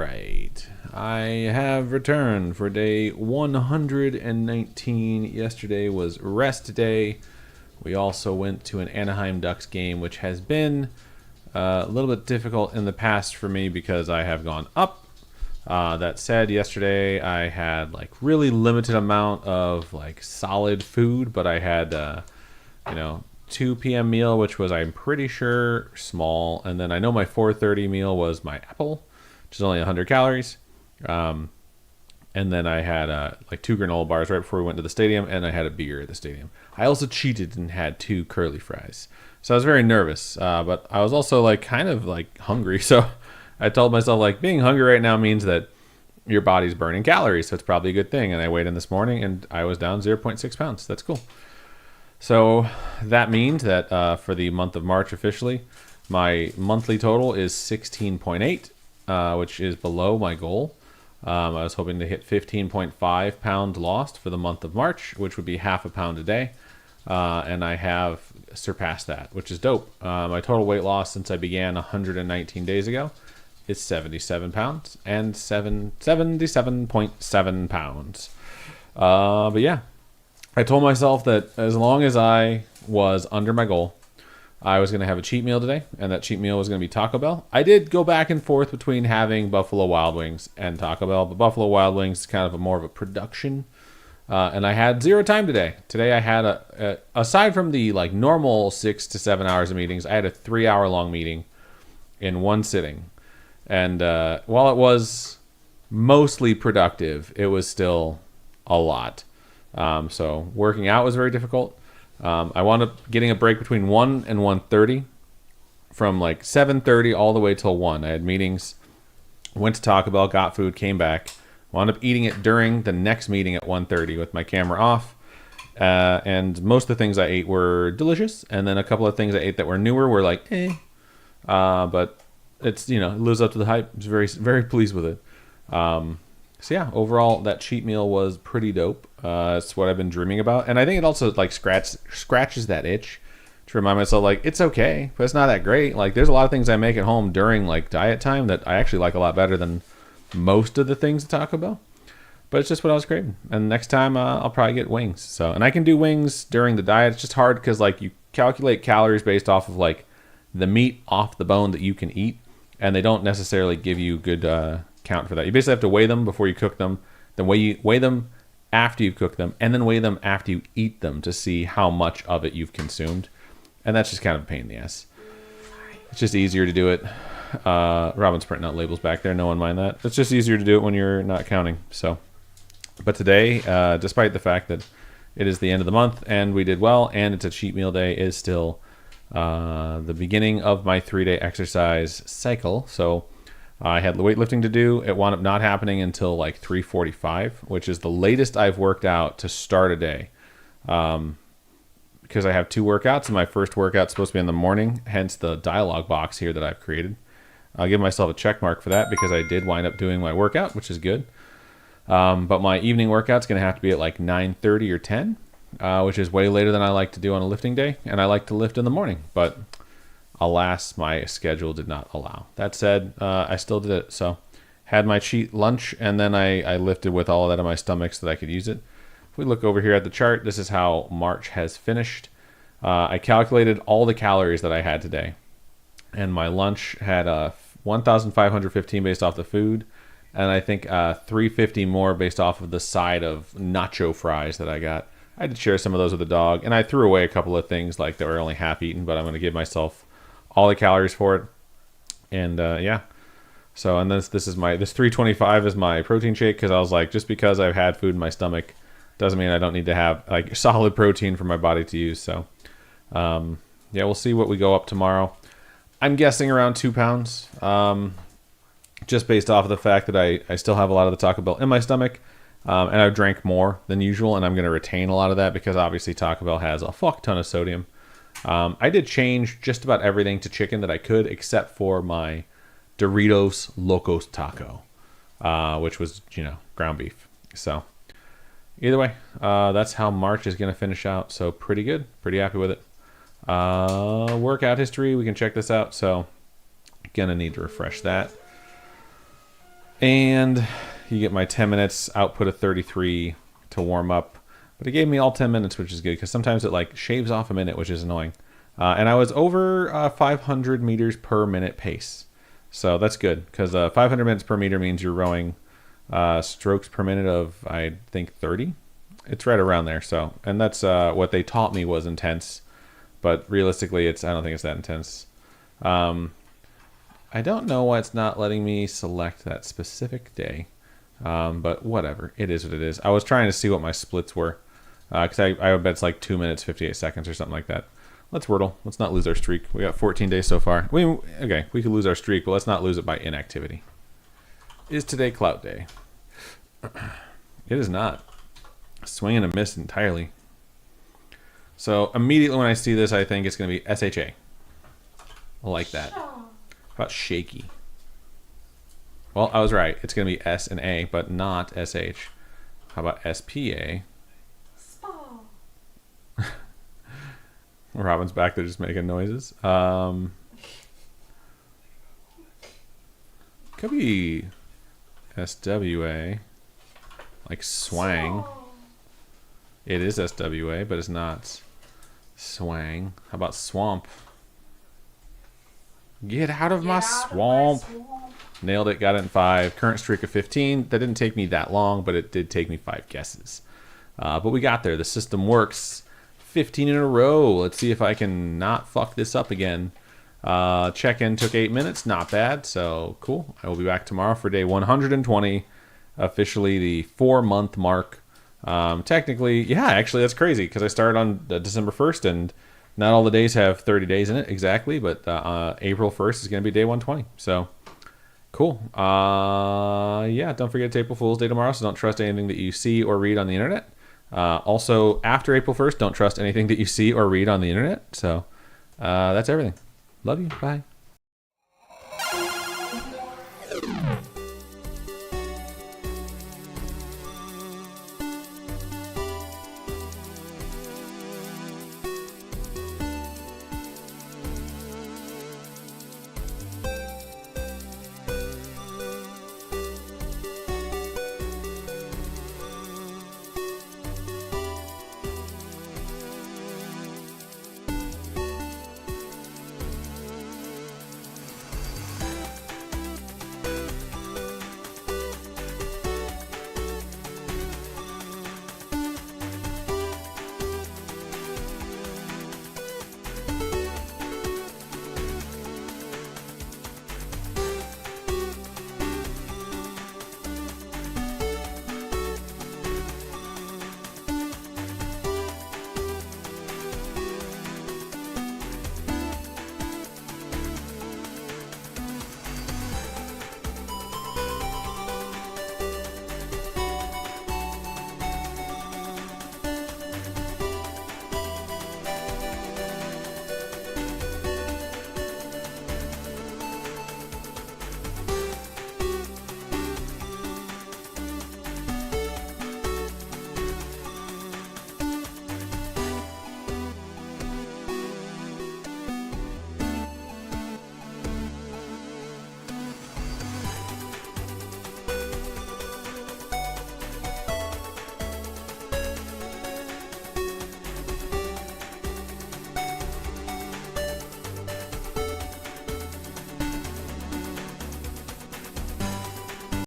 right. I have returned for day 119. Yesterday was rest day. We also went to an Anaheim Ducks game, which has been a little bit difficult in the past for me because I have gone up. That said, yesterday I had like really limited amount of like solid food, but I had 2 p.m. meal, which was, I'm pretty sure, small, and then I know my 4:30 meal was my apple, which is only 100 calories. And then I had like 2 granola bars right before we went to the stadium, and I had a beer at the stadium. I also cheated and had 2 curly fries. So I was very nervous, but I was also like kind of like hungry. So I told myself like being hungry right now means that your body's burning calories, so it's probably a good thing. And I weighed in this morning, and I was down 0.6 pounds. That's cool. So that means that for the month of March officially, my monthly total is 16.8, which is below my goal. I was hoping to hit 15.5 pounds lost for the month of March, which would be half a pound a day. And I have surpassed that, which is dope. My total weight loss since I began 119 days ago is 77 pounds and 77.7 pounds. But yeah, I told myself that as long as I was under my goal, I was going to have a cheat meal today, and that cheat meal was going to be Taco Bell. I did go back and forth between having Buffalo Wild Wings and Taco Bell, but Buffalo Wild Wings is kind of more of a production. And I had 0 time today. Today I had aside from the like normal 6 to 7 hours of meetings, I had a 3-hour long meeting in one sitting. And while it was mostly productive, it was still a lot. So working out was very difficult. I wound up getting a break between 1 and 1:30, from like 7:30 all the way till 1. I had meetings, went to Taco Bell, got food, came back, wound up eating it during the next meeting at 1:30 with my camera off. And most of the things I ate were delicious, and then a couple of things I ate that were newer were like, but it's, it lives up to the hype. I was very, very pleased with it. So yeah, overall, that cheat meal was pretty dope. It's what I've been dreaming about. And I think it also like scratches that itch to remind myself like, it's okay, but it's not that great. Like there's a lot of things I make at home during like diet time that I actually like a lot better than most of the things at Taco Bell. But it's just what I was craving. And next time I'll probably get wings. So, and I can do wings during the diet. It's just hard because like you calculate calories based off of like the meat off the bone that you can eat. And they don't necessarily give you good count for that. You basically have to weigh them before you cook them, then weigh them after you've cooked them, and then weigh them after you eat them to see how much of it you've consumed. And that's just kind of a pain in the ass. It's just easier to do it. Robin's printing out labels back there. No one mind that. It's just easier to do it when you're not counting. So, but today, despite the fact that it is the end of the month and we did well, and it's a cheat meal day, is still the beginning of my 3-day exercise cycle. So I had the weightlifting to do. It wound up not happening until like 3:45, which is the latest I've worked out to start a day. Because I have 2 workouts, and my first workout's supposed to be in the morning, hence the dialogue box here that I've created. I'll give myself a check mark for that because I did wind up doing my workout, which is good. But my evening workout's going to have to be at like 9:30 or 10, which is way later than I like to do on a lifting day. And I like to lift in the morning, but alas, my schedule did not allow. That said, I still did it. So had my cheat lunch, and then I lifted with all of that in my stomach so that I could use it. If we look over here at the chart, this is how March has finished. I calculated all the calories that I had today. And my lunch had 1,515 based off the food. And I think 350 more based off of the side of nacho fries that I got. I had to share some of those with the dog. And I threw away a couple of things like that were only half eaten, but I'm going to give myself all the calories for it. And yeah. So, and this 325 is my protein shake, because I was like, just because I've had food in my stomach doesn't mean I don't need to have like solid protein for my body to use. So yeah, we'll see what we go up tomorrow. I'm guessing around 2 pounds, just based off of the fact that I still have a lot of the Taco Bell in my stomach, and I've drank more than usual, and I'm going to retain a lot of that because obviously Taco Bell has a fuck ton of sodium. I did change just about everything to chicken that I could, except for my Doritos Locos Taco, which was, ground beef. So either way, that's how March is going to finish out. So pretty good. Pretty happy with it. Workout history, we can check this out. So gonna need to refresh that. And you get my 10 minutes output of 33 to warm up. But it gave me all 10 minutes, which is good, because sometimes it like shaves off a minute, which is annoying. And I was over 500 meters per minute pace. So that's good, because 500 minutes per meter means you're rowing strokes per minute of, I think, 30. It's right around there. So, and that's what they taught me was intense. But realistically, I don't think it's that intense. I don't know why it's not letting me select that specific day. But whatever. It is what it is. I was trying to see what my splits were. Because I bet it's like 2 minutes, 58 seconds or something like that. Let's Wordle. Let's not lose our streak. We got 14 days so far. Okay, we could lose our streak, but let's not lose it by inactivity. Is today clout day? It is not. Swing and a miss entirely. So immediately when I see this, I think it's going to be SHA. I like that. How about shaky? Well, I was right. It's going to be S and A, but not SH. How about SPA? Robin's back there just making noises. Could be SWA. Like swang. It is SWA, but it's not swang. How about swamp? Get out of my swamp. Nailed it. Got it in 5. Current streak of 15. That didn't take me that long, but it did take me 5 guesses. But we got there. The system works. 15 in a row. Let's see if I can not fuck this up again. Check-in took 8 minutes. Not bad. So cool. I will be back tomorrow for day 120. Officially the 4-month mark. Technically, yeah, actually that's crazy because I started on December 1st and not all the days have 30 days in it exactly, but April 1st is going to be day 120. So cool. Yeah, don't forget it's April Fool's Day tomorrow, so don't trust anything that you see or read on the internet. Also, after April 1st, don't trust anything that you see or read on the internet. So that's everything. Love you. Bye.